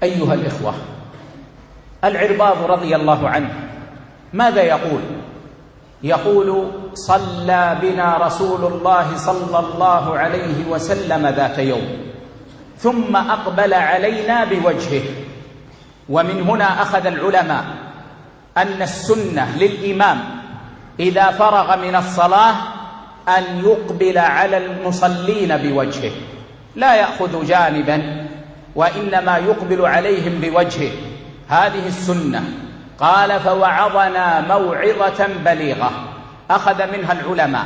أيها الإخوة، العرباض رضي الله عنه ماذا يقول؟ يقول: صلى بنا رسول الله صلى الله عليه وسلم ذات يوم ثم أقبل علينا بوجهه. ومن هنا أخذ العلماء أن السنة للإمام إذا فرغ من الصلاة أن يقبل على المصلين بوجهه، لا يأخذ جانبا وإنما يقبل عليهم بوجهه. هذه السنة. قال: فوعظنا موعظة بليغة. أخذ منها العلماء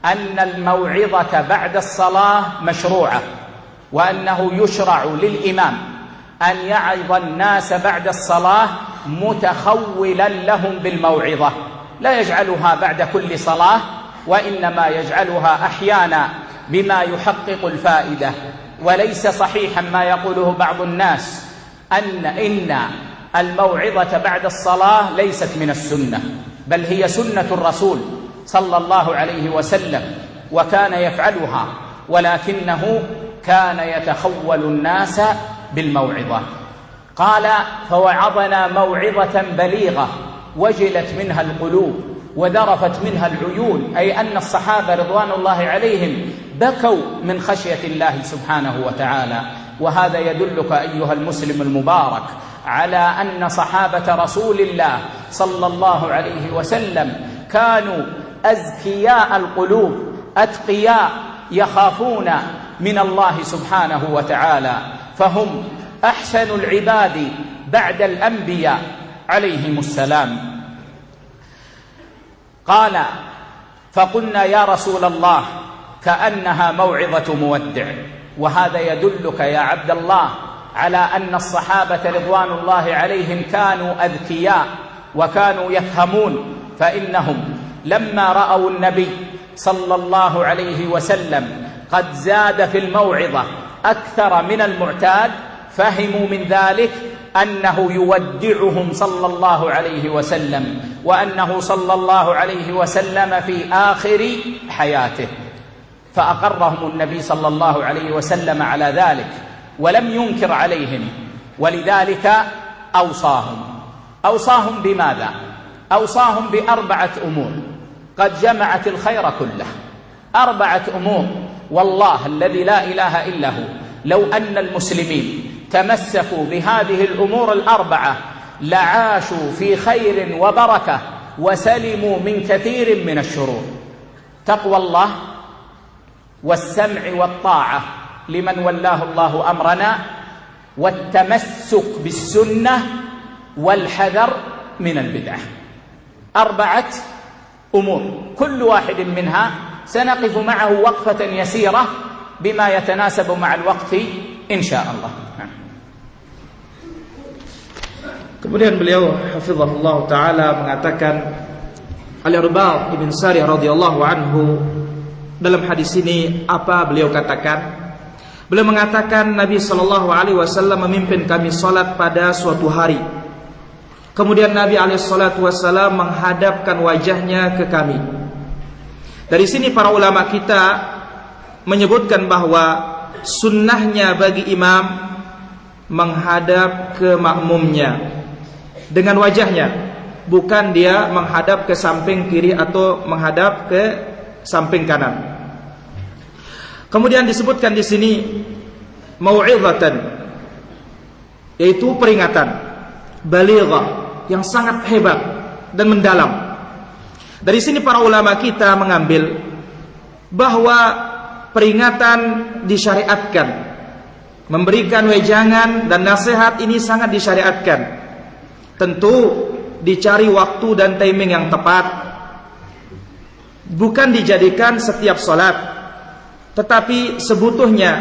أن الموعظة بعد الصلاة مشروعة، وأنه يشرع للإمام أن يعظ الناس بعد الصلاة متخولا لهم بالموعظة، لا يجعلها بعد كل صلاة، وإنما يجعلها أحيانا بما يحقق الفائدة. وليس صحيحا ما يقوله بعض الناس إن الموعظة بعد الصلاة ليست من السنة، بل هي سنة الرسول صلى الله عليه وسلم، وكان يفعلها، ولكنه كان يتخول الناس بالموعظة. قال: فوعظنا موعظة بليغة وجلت منها القلوب وذرفت منها العيون، أي أن الصحابة رضوان الله عليهم بكوا من خشية الله سبحانه وتعالى. وهذا يدلك أيها المسلم المبارك على أن صحابة رسول الله صلى الله عليه وسلم كانوا أزكياء القلوب، أتقياء، يخافون من الله سبحانه وتعالى، فهم أحسن العباد بعد الأنبياء عليهم السلام. قال: فقلنا يا رسول الله كأنها موعظة مودع. وهذا يدلك يا عبد الله على أن الصحابة رضوان الله عليهم كانوا أذكياء وكانوا يفهمون، فإنهم لما رأوا النبي صلى الله عليه وسلم قد زاد في الموعظة أكثر من المعتاد، فهموا من ذلك أنه يودعهم صلى الله عليه وسلم، وأنه صلى الله عليه وسلم في آخر حياته، فأقرهم النبي صلى الله عليه وسلم على ذلك ولم ينكر عليهم. ولذلك أوصاهم بماذا؟ أوصاهم بأربعة أمور قد جمعت الخير كله. 4 أمور والله الذي لا إله إلا هو لو أن المسلمين تمسكوا بهذه الأمور 4 لعاشوا في خير وبركة وسلموا من كثير من الشرور: تقوى الله، والسمع والطاعة لمن ولاه الله أمرنا، والتمسك بالسنة، والحذر من البدعة. 4 أمور، كل واحد منها سنقف معه وقفة يسيرة بما يتناسب مع الوقت إن شاء الله. Kemudian beliau hafizahullah ta'ala mengatakan, Al-Irbad ibn Sariyah radhiyallahu anhu, dalam hadis ini apa beliau katakan? Beliau mengatakan Nabi sallallahu alaihi wasallam memimpin kami salat pada suatu hari. Kemudian Nabi alaihi salatu wasallam menghadapkan wajahnya ke kami. Dari sini para ulama kita menyebutkan bahwa sunnahnya bagi imam menghadap ke makmumnya dengan wajahnya, bukan dia menghadap ke samping kiri atau menghadap ke samping kanan. Kemudian disebutkan di sini mau'izatan, yaitu peringatan balighah yang sangat hebat dan mendalam. Dari sini para ulama kita mengambil bahwa peringatan disyariatkan, memberikan wejangan dan nasihat ini sangat disyariatkan. Tentu dicari waktu dan timing yang tepat, bukan dijadikan setiap sholat, tetapi sebutuhnya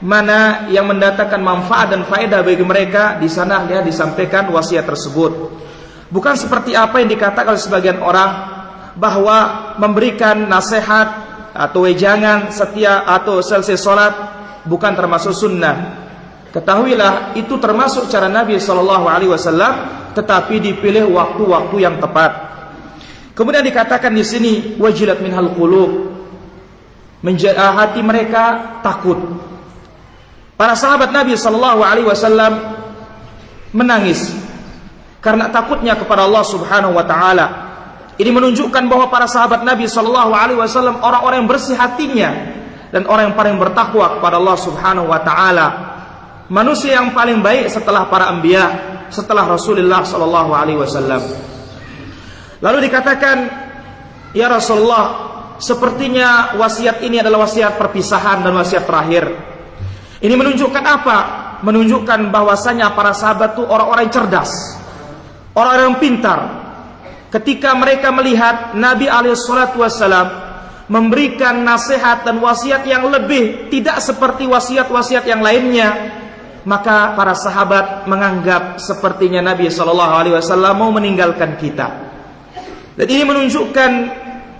mana yang mendatangkan manfaat dan faedah bagi mereka, di sana dia disampaikan wasiat tersebut. Bukan seperti apa yang dikatakan oleh sebagian orang bahwa memberikan nasihat atau wejangan setiap atau selesai sholat bukan termasuk sunnah. Ketahuilah itu termasuk cara Nabi SAW, tetapi dipilih waktu-waktu yang tepat. Kemudian dikatakan di sini wajilat minhal qulub, hati mereka takut. Para sahabat Nabi sallallahu alaihi wasallam menangis karena takutnya kepada Allah Subhanahu wa taala. Ini menunjukkan bahwa para sahabat Nabi sallallahu alaihi wasallam orang-orang yang bersih hatinya dan orang yang paling bertakwa kepada Allah Subhanahu wa taala. Manusia yang paling baik setelah para anbiya, setelah Rasulullah sallallahu alaihi wasallam. Lalu dikatakan, "Ya Rasulullah, sepertinya wasiat ini adalah wasiat perpisahan dan wasiat terakhir." Ini menunjukkan apa? Menunjukkan bahwasanya para sahabat itu orang-orang yang cerdas, orang-orang yang pintar. Ketika mereka melihat Nabi alaihissalatu wassalam memberikan nasihat dan wasiat yang lebih tidak seperti wasiat-wasiat yang lainnya, maka para sahabat menganggap sepertinya Nabi SAW mau meninggalkan kita. Dan ini menunjukkan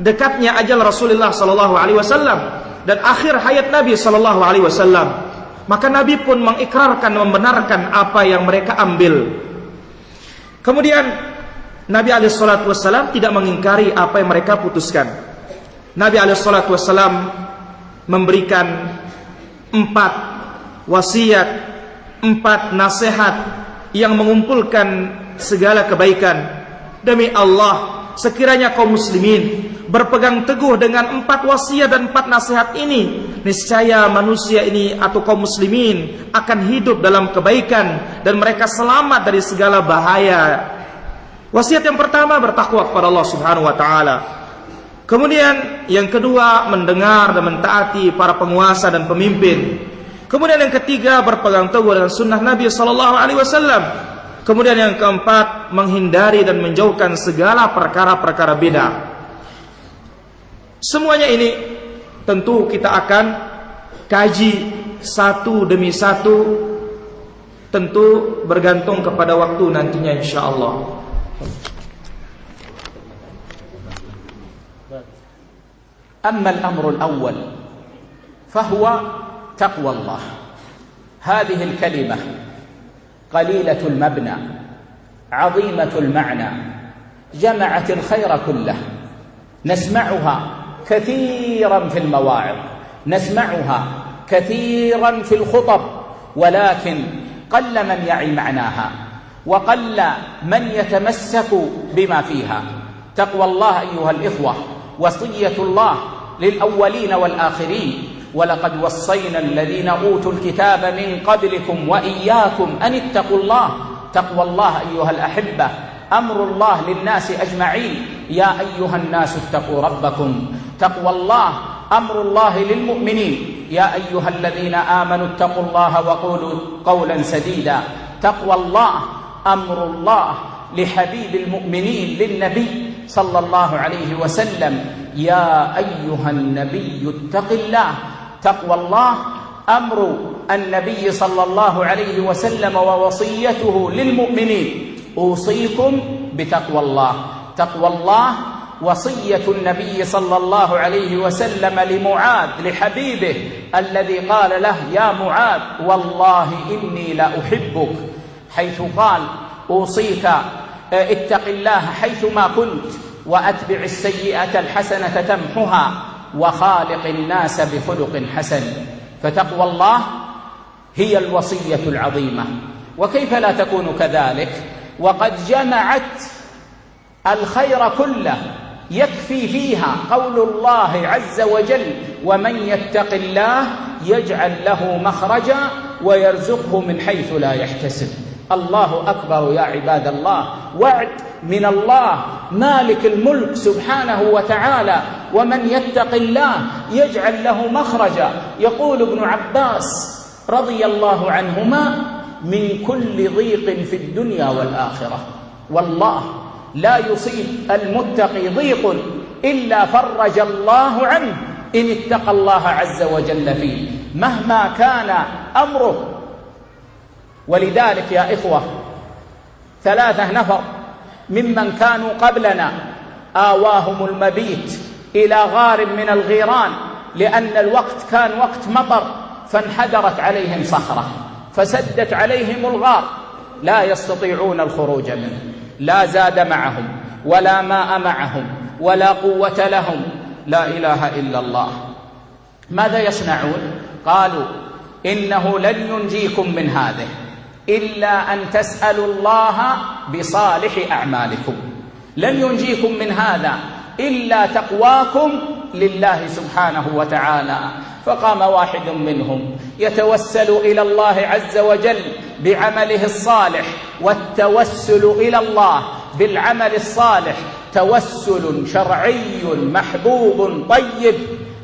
dekatnya ajal Rasulullah SAW dan akhir hayat Nabi SAW. Maka Nabi pun mengikrarkan, membenarkan apa yang mereka ambil. Kemudian Nabi SAW tidak mengingkari apa yang mereka putuskan. Nabi SAW memberikan 4 wasiat, 4 nasihat yang mengumpulkan segala kebaikan. Demi Allah, sekiranya kaum muslimin berpegang teguh dengan 4 wasiat dan 4 nasihat ini, niscaya manusia ini atau kaum muslimin akan hidup dalam kebaikan dan mereka selamat dari segala bahaya. Wasiat yang pertama, bertakwa kepada Allah Subhanahu wa taala. Kemudian yang kedua, mendengar dan mentaati para penguasa dan pemimpin. Kemudian yang ketiga, berpegang teguh dengan sunnah Nabi sallallahu alaihi wasallam. Kemudian yang keempat, menghindari dan menjauhkan segala perkara-perkara bid'ah. Semuanya ini tentu kita akan kaji satu demi satu, tentu bergantung kepada waktu nantinya insyaallah. أما الأمر الأول فهو تقوى الله. هذه الكلمة قليلة المبنى عظيمة المعنى، جمعت الخير كله. نسمعها كثيرا في المواعظ، نسمعها كثيرا في الخطب، ولكن قل من يعي معناها وقل من يتمسك بما فيها. تقوى الله أيها الإخوة وصية الله للأولين والآخرين، ولقد وصينا الذين أوتوا الكتاب من قبلكم وإياكم أن اتقوا الله. تقوى الله أيها الأحبة أمر الله للناس أجمعين. يا أيها الناس اتقوا ربكم. تقوى الله أمر الله للمؤمنين. يا أيها الذين آمنوا اتقوا الله وقولوا قولا سديدا. تقوى الله أمر الله لحبيب المؤمنين للنبي صلى الله عليه وسلم. يا أيها النبي اتق الله. تقوى الله أمر النبي صلى الله عليه وسلم ووصيته للمؤمنين. أوصيكم بتقوى الله. تقوى الله وصية النبي صلى الله عليه وسلم لمعاذ لحبيبه الذي قال له يا معاذ والله إني لأحبك، حيث قال أوصيك اتق الله حيثما كنت وأتبع السيئة الحسنة تمحها وخالق الناس بخلق حسن. فتقوى الله هي الوصية العظيمة. وكيف لا تكون كذلك وقد جمعت الخير كله؟ يكفي فيها قول الله عز وجل ومن يتق الله يجعل له مخرجا ويرزقه من حيث لا يحتسب. الله أكبر يا عباد الله. وعد من الله مالك الملك سبحانه وتعالى ومن يتق الله يجعل له مخرجا. يقول ابن عباس رضي الله عنهما من كل ضيق في الدنيا والآخرة. والله لا يصيب المتقي ضيق إلا فرج الله عنه إن اتقى الله عز وجل فيه مهما كان أمره. ولذلك يا إخوة 3 نفر ممن كانوا قبلنا آواهم المبيت إلى غار من الغيران لأن الوقت كان وقت مطر، فانحدرت عليهم صخرة فسدت عليهم الغار، لا يستطيعون الخروج منه، لا زاد معهم ولا ماء معهم ولا قوة لهم. لا إله إلا الله. ماذا يصنعون؟ قالوا إنه لن ينجيكم من هذه إلا أن تسألوا الله بصالح أعمالكم، لن ينجيكم من هذا إلا تقواكم لله سبحانه وتعالى. فقام واحد منهم يتوسل إلى الله عز وجل بعمله الصالح، والتوسل إلى الله بالعمل الصالح توسل شرعي محبوب طيب،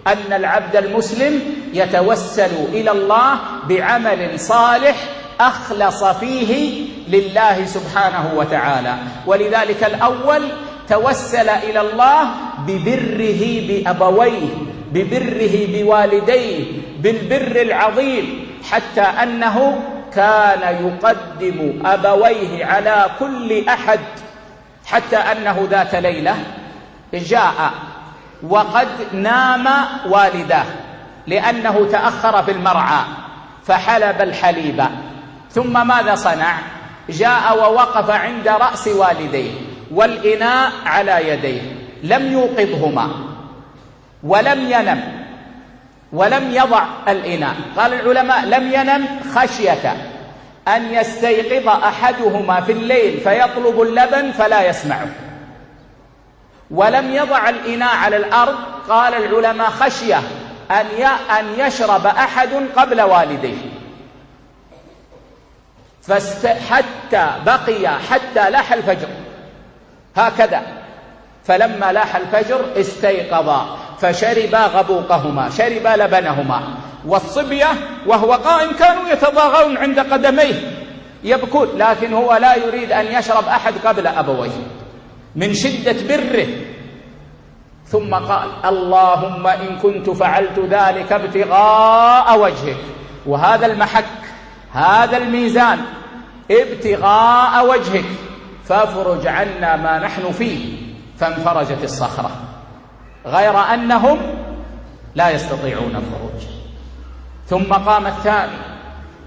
أن العبد المسلم يتوسل إلى الله بعمل صالح أخلص فيه لله سبحانه وتعالى. ولذلك الأول توسل إلى الله ببره بأبويه، ببره بوالديه، بالبر العظيم، حتى أنه كان يقدم أبويه على كل أحد، حتى أنه ذات ليلة جاء وقد نام والداه لأنه تأخر في المرعى فحلب الحليب، ثم ماذا صنع؟ جاء ووقف عند رأس والديه والإناء على يديه، لم يوقظهما ولم ينم ولم يضع الإناء. قال العلماء لم ينم خشية أن يستيقظ أحدهما في الليل فيطلب اللبن فلا يسمعه، ولم يضع الإناء على الأرض، قال العلماء خشية أن يشرب أحد قبل والديه، حتى بقي حتى لاح الفجر هكذا. فلما لاح الفجر استيقظا فشربا غبوقهما، شربا لبنهما، والصبية وهو قائم كانوا يتضاغون عند قدميه يبكون، لكن هو لا يريد أن يشرب أحد قبل أبويه من شدة بره. ثم قال اللهم إن كنت فعلت ذلك ابتغاء وجهك، وهذا المحك هذا الميزان ابتغاء وجهك، فافرج عنا ما نحن فيه. فانفرجت الصخرة، غير أنهم لا يستطيعون الخروج. ثم قام الثاني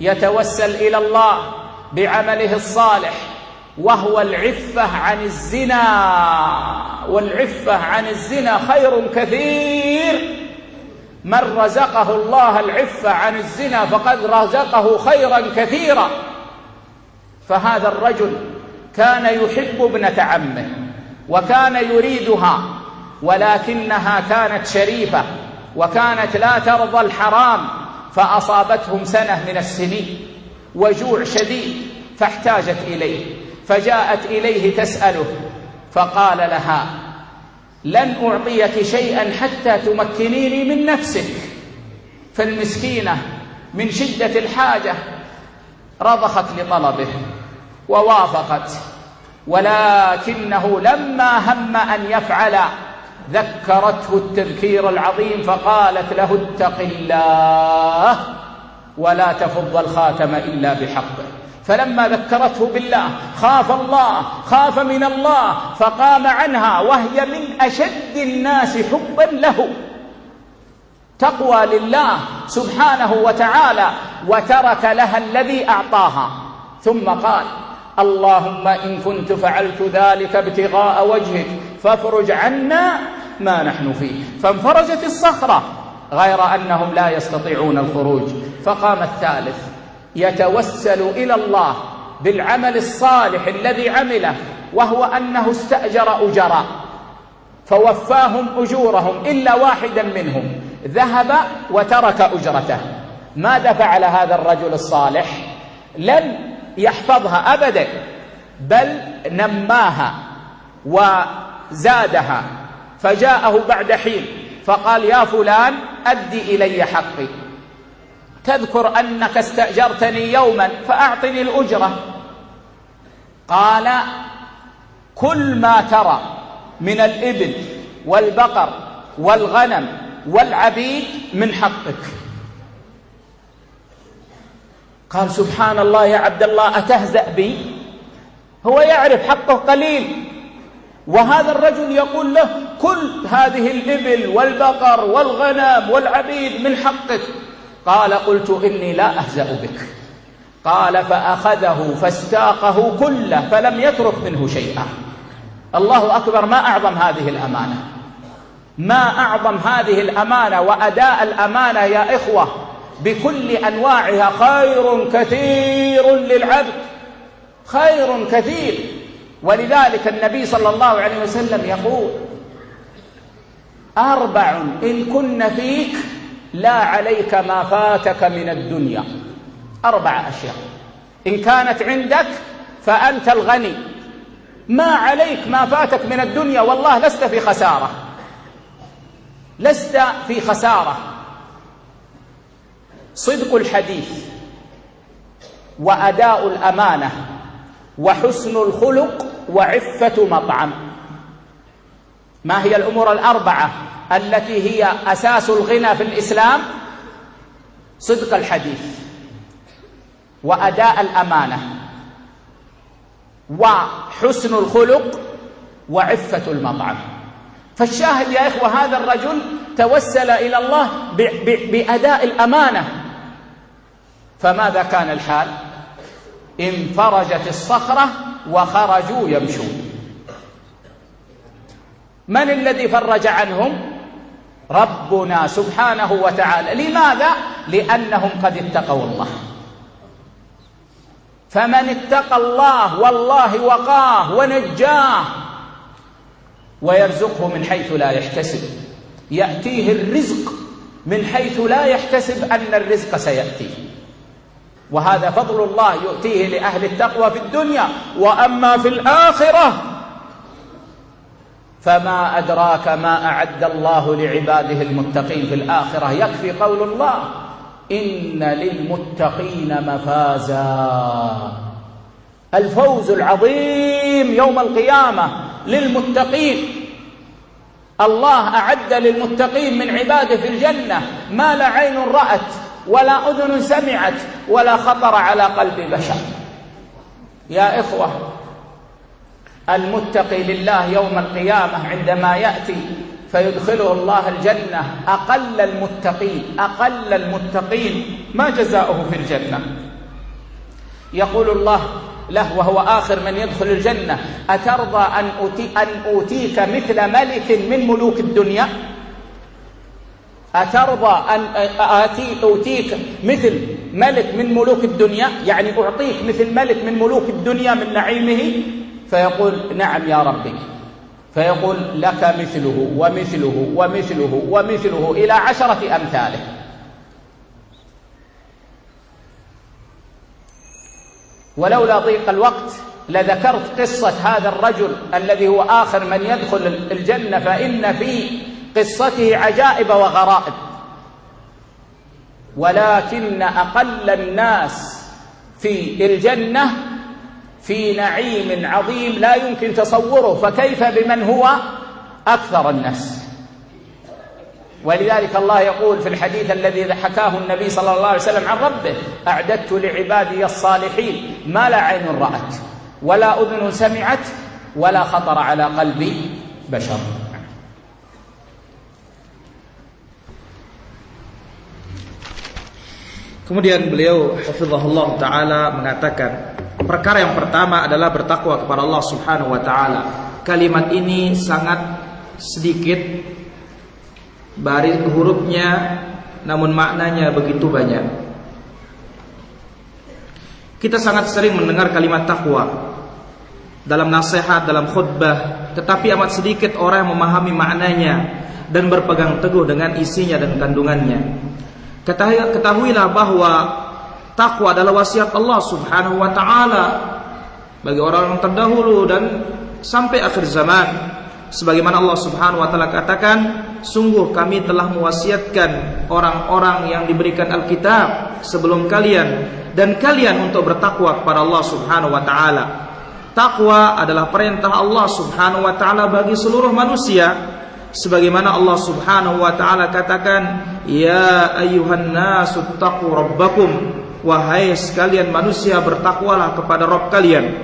يتوسل إلى الله بعمله الصالح، وهو العفة عن الزنا، والعفة عن الزنا خير كثير. من رزقه الله العفة عن الزنا فقد رزقه خيرا كثيرا. فهذا الرجل كان يحب ابنة عمه وكان يريدها، ولكنها كانت شريفة وكانت لا ترضى الحرام، فأصابتهم سنة من السنين وجوع شديد فاحتاجت إليه، فجاءت إليه تسأله، فقال لها لن أعطيك شيئا حتى تمكنيني من نفسك. فالمسكينة من شدة الحاجة رضخت لطلبه ووافقت، ولكنه لما هم أن يفعل ذكرته التذكير العظيم فقالت له اتق الله ولا تفض الخاتم إلا بحقه. فلما ذكرته بالله خاف الله، خاف من الله، فقام عنها وهي من أشد الناس حبا له، تقوى لله سبحانه وتعالى، وترك لها الذي أعطاها. ثم قال اللهم إن كنت فعلت ذلك ابتغاء وجهك فافرج عنا ما نحن فيه. فانفرجت الصخرة، غير أنهم لا يستطيعون الخروج. فقام الثالث يتوسل إلى الله بالعمل الصالح الذي عمله، وهو أنه استأجر أجراء فوفاهم أجورهم، إلا واحدا منهم ذهب وترك أجرته. ماذا فعل هذا الرجل الصالح؟ لم يحفظها أبدا، بل نماها وزادها. فجاءه بعد حين فقال يا فلان أدي إلي حقي، تذكر أنك استأجرتني يوما فأعطني الأجرة. قال كل ما ترى من الإبل والبقر والغنم والعبيد من حقك. قال سبحان الله يا عبد الله أتهزأ بي؟ هو يعرف حقه قليل، وهذا الرجل يقول له كل هذه الإبل والبقر والغنم والعبيد من حقك. قال قلت إني لا أهزأ بك. قال فأخذه فاستاقه كله فلم يترك منه شيئا. الله أكبر، ما أعظم هذه الأمانة، ما أعظم هذه الأمانة وأداء الأمانة يا إخوة. بكل أنواعها خير كثير للعبد، خير كثير. ولذلك النبي صلى الله عليه وسلم يقول: 4 إن كن فيك لا عليك ما فاتك من الدنيا. 4 أشياء إن كانت عندك فأنت الغني، ما عليك ما فاتك من الدنيا، والله لست في خسارة، لست في خسارة. صدق الحديث، وأداء الأمانة، وحسن الخلق، وعفة مطعم. ما هي الأمور ال4 التي هي أساس الغنى في الإسلام؟ صدق الحديث، وأداء الأمانة، وحسن الخلق، وعفة المطعم. فالشاهد يا إخوة، هذا الرجل توسل إلى الله بأداء الأمانة، فماذا كان الحال؟ انفرجت الصخرة وخرجوا يمشون. من الذي فرج عنهم؟ ربنا سبحانه وتعالى. لماذا؟ لأنهم قد اتقوا الله. فمن اتقى الله والله وقاه ونجاه، ويرزقه من حيث لا يحتسب. يأتيه الرزق من حيث لا يحتسب أن الرزق سيأتيه، وهذا فضل الله يؤتيه لأهل التقوى في الدنيا. وأما في الآخرة فما أدراك ما أعد الله لعباده المتقين في الآخرة. يكفي قول الله: إن للمتقين مفازا. الفوز العظيم يوم القيامة للمتقين. الله أعد للمتقين من عباده في الجنة ما لا عين رأت ولا أذن سمعت ولا خطر على قلب بشر. يا إخوة، المتقي لله يوم القيامة عندما يأتي فيدخله الله الجنة أقل المتقين ما جزاؤه في الجنة؟ يقول الله له وهو آخر من يدخل الجنة: أترضى أن أوتيك مثل ملك من ملوك الدنيا؟ أترضى أن أوتيك مثل ملك من ملوك الدنيا؟ يعني أعطيك مثل ملك من ملوك الدنيا من نعيمه؟ فيقول: نعم يا ربي. فيقول: لك مثله ومثله ومثله ومثله إلى 10 أمثاله. ولولا ضيق الوقت لذكرت قصة هذا الرجل الذي هو آخر من يدخل الجنة، فإن في قصته عجائب وغرائب، ولكن أقل الناس في الجنة في نعيم عظيم لا يمكن تصوره، فكيف بمن هو أكثر الناس؟ ولذلك الله يقول في الحديث الذي حكاه النبي صلى الله عليه وسلم عن ربه: أعددت لعبادي الصالحين ما لا عين رأت ولا أذن سمعت ولا خطر على قلب بشر. Kemudian beliau hafizahullah ta'ala mengatakan, perkara yang pertama adalah bertakwa kepada Allah subhanahu wa ta'ala. Kalimat ini sangat sedikit baris hurufnya, namun maknanya begitu banyak. Kita sangat sering mendengar kalimat takwa dalam nasihat, dalam khutbah, tetapi amat sedikit orang yang memahami maknanya dan berpegang teguh dengan isinya dan kandungannya. Ketahuilah bahwa takwa adalah wasiat Allah subhanahu wa ta'ala bagi orang-orang terdahulu dan sampai akhir zaman. Sebagaimana Allah subhanahu wa ta'ala katakan, sungguh kami telah mewasiatkan orang-orang yang diberikan Alkitab sebelum kalian dan kalian untuk bertakwa kepada Allah subhanahu wa ta'ala. Takwa adalah perintah Allah subhanahu wa ta'ala bagi seluruh manusia. Sebagaimana Allah subhanahu wa ta'ala katakan, ya ayyuhan nasu taqu rabbakum, wahai sekalian manusia bertakwalah kepada Rabb kalian.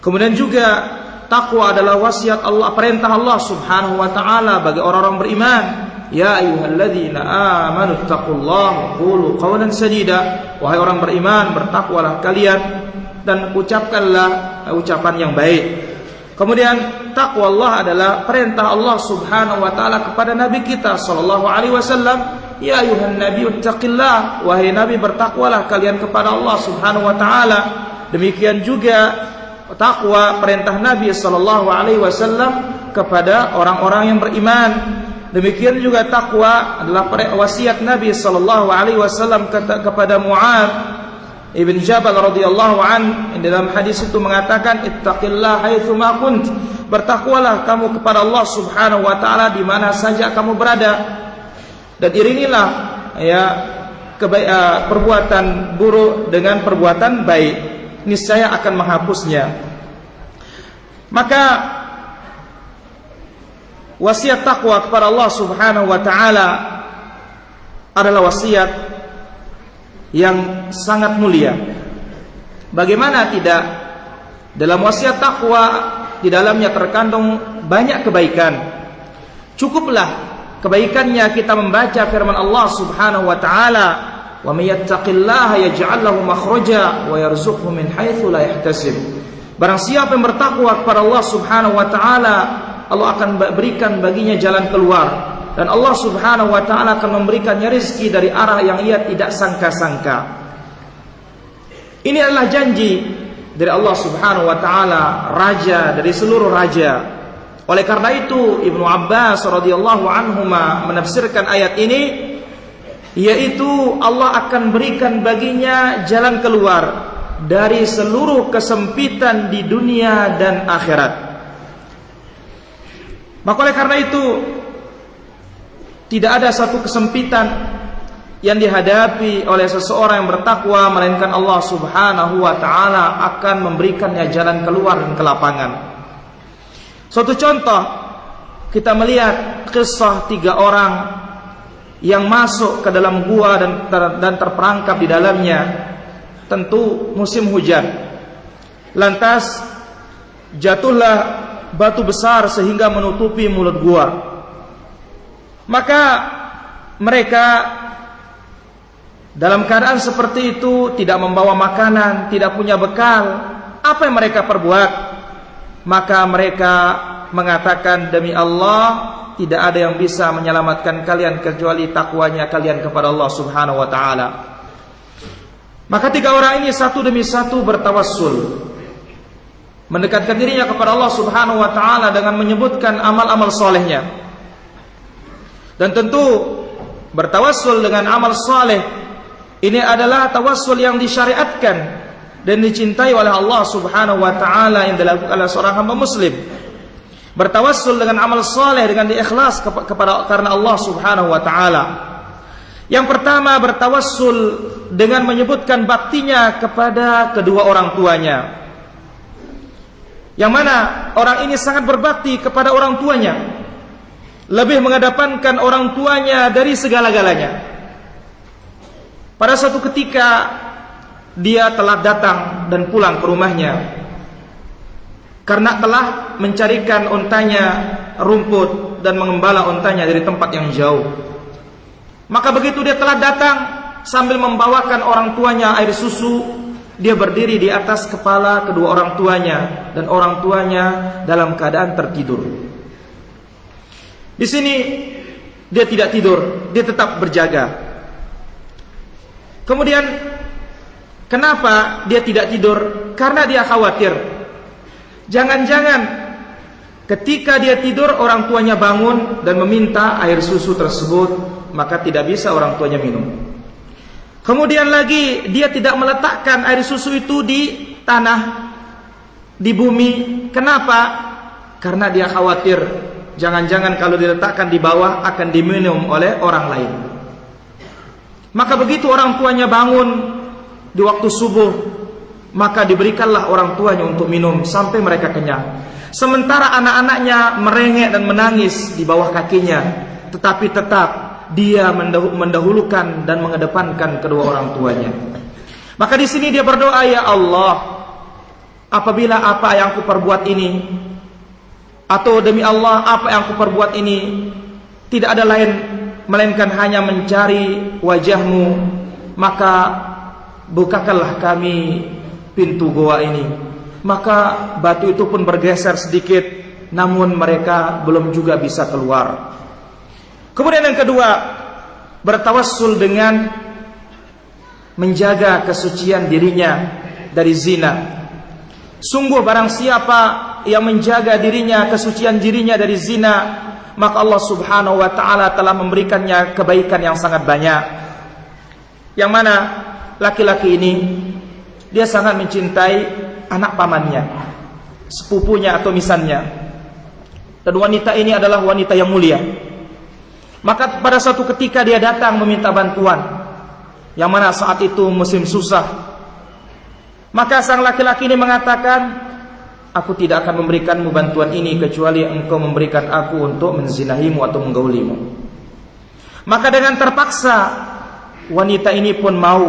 Kemudian juga takwa adalah wasiat Allah, perintah Allah subhanahu wa ta'ala bagi orang-orang beriman. Ya ayyuhalladzina amanu taqullaha qulu qawlan sadida, wahai orang beriman bertakwalah kalian dan ucapkanlah ucapan yang baik. Kemudian takwa Allah adalah perintah Allah subhanahu wa ta'ala kepada Nabi kita sallallahu alaihi wasallam, ya ayuhan nabi ittaqillah, wahai nabi bertakwalah kalian kepada Allah Subhanahu wa taala. Demikian juga takwa perintah Nabi sallallahu alaihi wasallam kepada orang-orang yang beriman. Demikian juga takwa adalah wasiat Nabi sallallahu alaihi wasallam kepada Mu'adz ibn Jabal radhiyallahu an. Dalam hadis itu mengatakan, ittaqillah haitsu ma kunt, bertakwalah kamu kepada Allah Subhanahu wa taala di mana saja kamu berada. Dan iringilah perbuatan buruk dengan perbuatan baik, niscaya akan menghapusnya. Maka wasiat takwa kepada Allah Subhanahu wa taala adalah wasiat yang sangat mulia. Bagaimana tidak, dalam wasiat takwa di dalamnya terkandung banyak kebaikan. Cukuplah kebaikannya kita membaca firman Allah Subhanahu wa taala, wa may yattaqillaha yaj'al lahu makhraja wa yarzuqhu min haitsu la yahtasib. Barang siapa yang bertakwa kepada Allah Subhanahu wa taala, Allah akan berikan baginya jalan keluar, dan Allah Subhanahu wa taala akan memberikannya rezeki dari arah yang ia tidak sangka-sangka. Ini adalah janji dari Allah Subhanahu wa taala, raja dari seluruh raja. Oleh karena itu Ibnu Abbas radhiyallahu anhuma menafsirkan ayat ini, yaitu Allah akan berikan baginya jalan keluar dari seluruh kesempitan di dunia dan akhirat. Maka oleh karena itu tidak ada satu kesempitan yang dihadapi oleh seseorang yang bertakwa melainkan Allah Subhanahu wa taala akan memberikannya jalan keluar dan kelapangan. Suatu contoh, kita melihat kisah 3 orang yang masuk ke dalam gua dan terperangkap di dalamnya. Tentu musim hujan. Lantas jatuhlah batu besar sehingga menutupi mulut gua. Maka mereka dalam keadaan seperti itu tidak membawa makanan, tidak punya bekal. Apa yang mereka perbuat? Maka mereka mengatakan, demi Allah tidak ada yang bisa menyelamatkan kalian kecuali takwanya kalian kepada Allah Subhanahu wa taala. Maka 3 orang ini satu demi satu bertawassul, mendekatkan dirinya kepada Allah Subhanahu wa taala dengan menyebutkan amal-amal solehnya. Dan tentu bertawassul dengan amal soleh ini adalah tawassul yang disyariatkan dan dicintai oleh Allah Subhanahu wa taala yang dilakukan oleh seorang hamba muslim. Bertawassul dengan amal saleh dengan diikhlas karena Allah Subhanahu wa taala. Yang pertama, bertawassul dengan menyebutkan baktinya kepada kedua orang tuanya. Yang mana orang ini sangat berbakti kepada orang tuanya, lebih mengedepankan orang tuanya dari segala-galanya. Pada suatu ketika dia telah datang dan pulang ke rumahnya karena telah mencarikan untanya rumput dan mengembala untanya dari tempat yang jauh. Maka begitu dia telah datang sambil membawakan orang tuanya air susu, dia berdiri di atas kepala kedua orang tuanya dan orang tuanya dalam keadaan tertidur. Di sini dia tidak tidur, dia tetap berjaga. Kemudian kenapa dia tidak tidur? Karena dia khawatir, jangan-jangan ketika dia tidur orang tuanya bangun dan meminta air susu tersebut, maka tidak bisa orang tuanya minum. Kemudian lagi dia tidak meletakkan air susu itu di tanah, di bumi. Kenapa? Karena dia khawatir jangan-jangan kalau diletakkan di bawah akan diminum oleh orang lain. Maka begitu orang tuanya bangun di waktu subuh, maka diberikanlah orang tuanya untuk minum sampai mereka kenyang. Sementara anak-anaknya merengek dan menangis di bawah kakinya, tetapi tetap dia mendahulukan dan mengedepankan kedua orang tuanya. Maka di sini dia berdoa, ya Allah, apabila apa yang aku perbuat ini, atau demi Allah apa yang aku perbuat ini tidak ada lain melainkan hanya mencari wajah-Mu, maka bukakanlah kami pintu goa ini. Maka batu itu pun bergeser sedikit, namun mereka belum juga bisa keluar. Kemudian yang kedua, bertawassul dengan menjaga kesucian dirinya dari zina. Sungguh barang siapa yang menjaga dirinya, kesucian dirinya dari zina, maka Allah Subhanahu wa ta'ala telah memberikannya kebaikan yang sangat banyak. Yang mana laki-laki ini dia sangat mencintai anak pamannya, sepupunya atau misannya. Dan wanita ini adalah wanita yang mulia. Maka pada suatu ketika dia datang meminta bantuan, yang mana saat itu musim susah, maka sang laki-laki ini mengatakan, aku tidak akan memberikanmu bantuan ini kecuali engkau memberikan aku untuk menzinahimu atau menggaulimu. Maka dengan terpaksa wanita ini pun mau.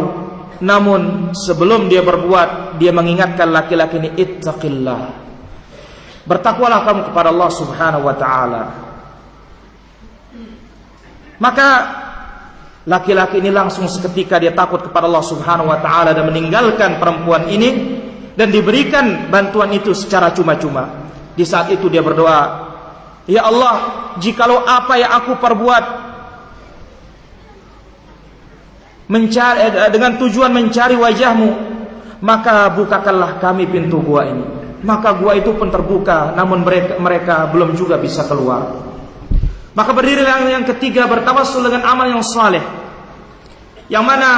Namun sebelum dia berbuat, dia mengingatkan laki-laki ini, ittaqillah, bertakwalah kamu kepada Allah Subhanahu wa ta'ala. Maka laki-laki ini langsung seketika dia takut kepada Allah Subhanahu wa ta'ala dan meninggalkan perempuan ini dan diberikan bantuan itu secara cuma-cuma. Di saat itu dia berdoa, ya Allah, jikalau apa yang aku perbuat dengan tujuan mencari wajahmu, maka bukakanlah kami pintu gua ini. Maka gua itu pun terbuka, namun mereka belum juga bisa keluar. Maka berdiri yang ketiga, bertawassul dengan amal yang saleh, yang mana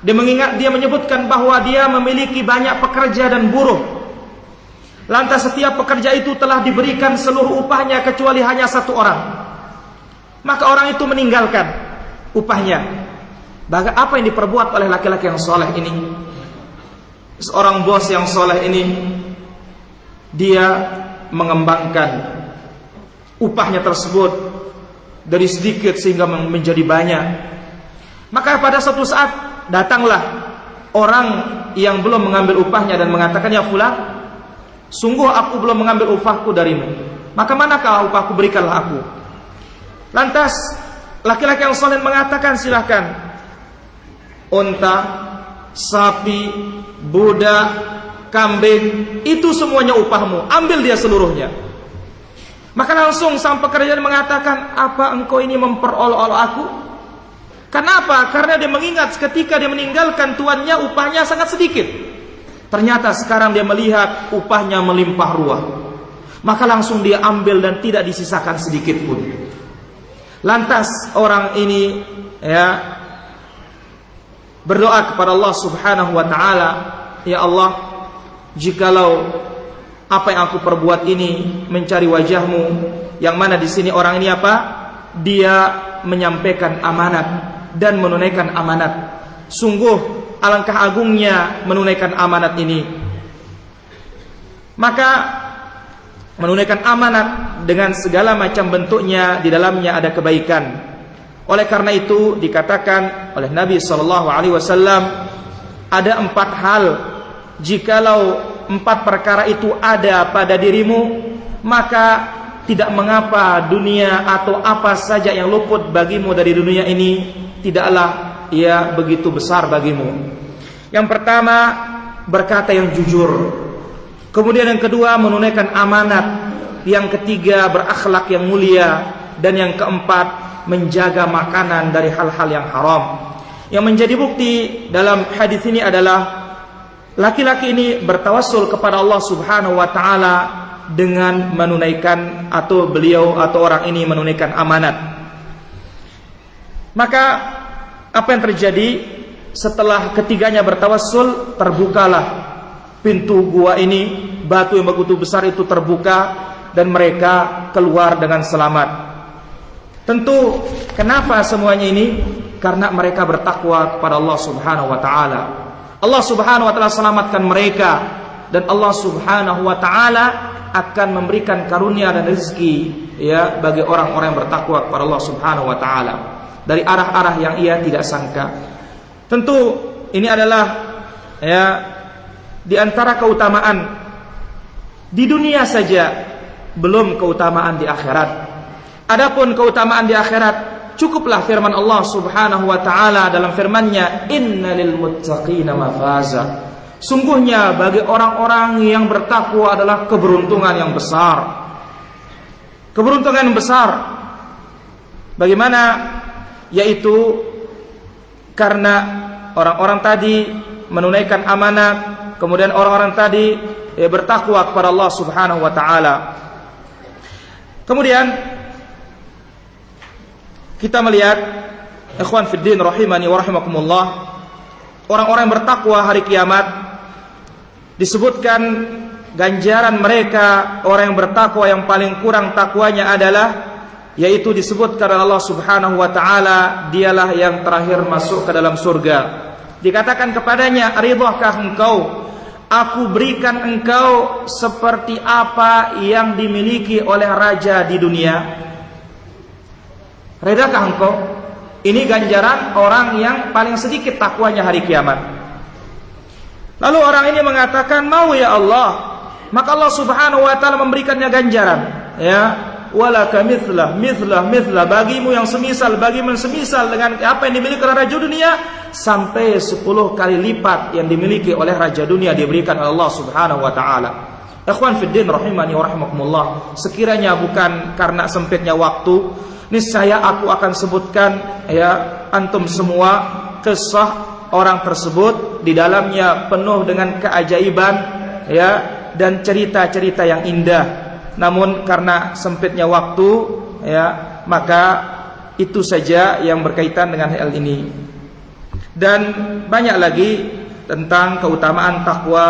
dia menyebutkan bahwa dia memiliki banyak pekerja dan buruh. Lantas setiap pekerja itu telah diberikan seluruh upahnya kecuali hanya satu orang. Maka orang itu meninggalkan upahnya. Apa yang diperbuat oleh laki-laki yang soleh ini? Seorang bos yang soleh ini, dia mengembangkan upahnya tersebut dari sedikit sehingga menjadi banyak. Maka pada suatu saat datanglah orang yang belum mengambil upahnya dan mengatakan, ya fulan, sungguh aku belum mengambil upahku darimu, maka manakah upahku, berikanlah aku. Lantas laki-laki yang soleh mengatakan, silahkan, unta, sapi, budak, kambing, itu semuanya upahmu, ambil dia seluruhnya. Maka langsung sang pekerja mengatakan, apa engkau ini memperolok-olok aku? Kenapa? Karena dia mengingat ketika dia meninggalkan tuannya, upahnya sangat sedikit. Ternyata sekarang dia melihat upahnya melimpah ruah. Maka langsung dia ambil dan tidak disisakan sedikit pun. Lantas orang ini berdoa kepada Allah Subhanahu wa ta'ala, ya Allah, jikalau apa yang aku perbuat ini mencari wajahmu, yang mana di sini orang ini apa? Dia menyampaikan amanat dan menunaikan amanat. Sungguh alangkah agungnya menunaikan amanat ini. Maka menunaikan amanat dengan segala macam bentuknya, di dalamnya ada kebaikan. Oleh karena itu dikatakan oleh Nabi SAW, ada 4 hal, jikalau 4 perkara itu ada pada dirimu, maka tidak mengapa dunia atau apa saja yang luput bagimu dari dunia ini tidaklah ia begitu besar bagimu. Yang pertama, berkata yang jujur. Kemudian yang kedua, menunaikan amanat. Yang ketiga, berakhlak yang mulia. Dan yang keempat, menjaga makanan dari hal-hal yang haram. Yang menjadi bukti dalam hadis ini adalah laki-laki ini bertawassul kepada Allah Subhanahu wa ta'ala dengan menunaikan, atau beliau atau orang ini menunaikan amanat. Maka apa yang terjadi setelah ketiganya bertawassul? Terbukalah pintu gua ini, batu yang begitu besar itu terbuka dan mereka keluar dengan selamat. Tentu kenapa semuanya ini? Karena mereka bertakwa kepada Allah Subhanahu wa ta'ala. Allah Subhanahu wa ta'ala selamatkan mereka, dan Allah Subhanahu wa ta'ala akan memberikan karunia dan rezeki bagi orang-orang yang bertakwa kepada Allah Subhanahu wa ta'ala dari arah-arah yang ia tidak sangka. Tentu ini adalah di antara keutamaan di dunia saja, belum keutamaan di akhirat. Adapun keutamaan di akhirat, cukuplah firman Allah Subhanahu wa ta'ala dalam firman-Nya, innalil muttaqina mafaza. Sungguhnya bagi orang-orang yang bertakwa adalah keberuntungan yang besar. Keberuntungan yang besar. Bagaimana yaitu karena orang-orang tadi menunaikan amanat, kemudian orang-orang tadi bertakwa kepada Allah Subhanahu wa taala. Kemudian kita melihat, ikhwan fiddin rahimani wa rahimakumullah, orang-orang yang bertakwa hari kiamat disebutkan ganjaran mereka. Orang yang bertakwa yang paling kurang takwanya adalah, yaitu disebutkan oleh Allah Subhanahu wa taala, dialah yang terakhir masuk ke dalam surga. Dikatakan kepadanya, ridhakah engkau aku berikan engkau seperti apa yang dimiliki oleh raja di dunia? Redakah engkau? Ini ganjaran orang yang paling sedikit takwanya hari kiamat. Lalu orang ini mengatakan, mau ya Allah. Maka Allah Subhanahu wa taala memberikannya ganjaran, ya, walaka mithlah bagimu yang semisal, bagimu yang semisal dengan apa yang dimiliki oleh raja dunia, sampai 10 kali lipat yang dimiliki oleh raja dunia diberikan oleh Allah Subhanahu wa taala. Ikhwan fiddin rahimani wa rahimakumullah, sekiranya bukan karena sempitnya waktu, niscaya aku akan sebutkan, ya, antum semua kisah orang tersebut. Di dalamnya penuh dengan keajaiban, ya, dan cerita-cerita yang indah. Namun karena sempitnya waktu, ya, maka itu saja yang berkaitan dengan hal ini. Dan banyak lagi tentang keutamaan takwa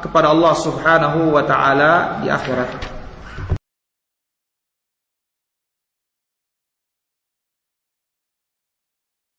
kepada Allah Subhanahu wa taala di akhirat.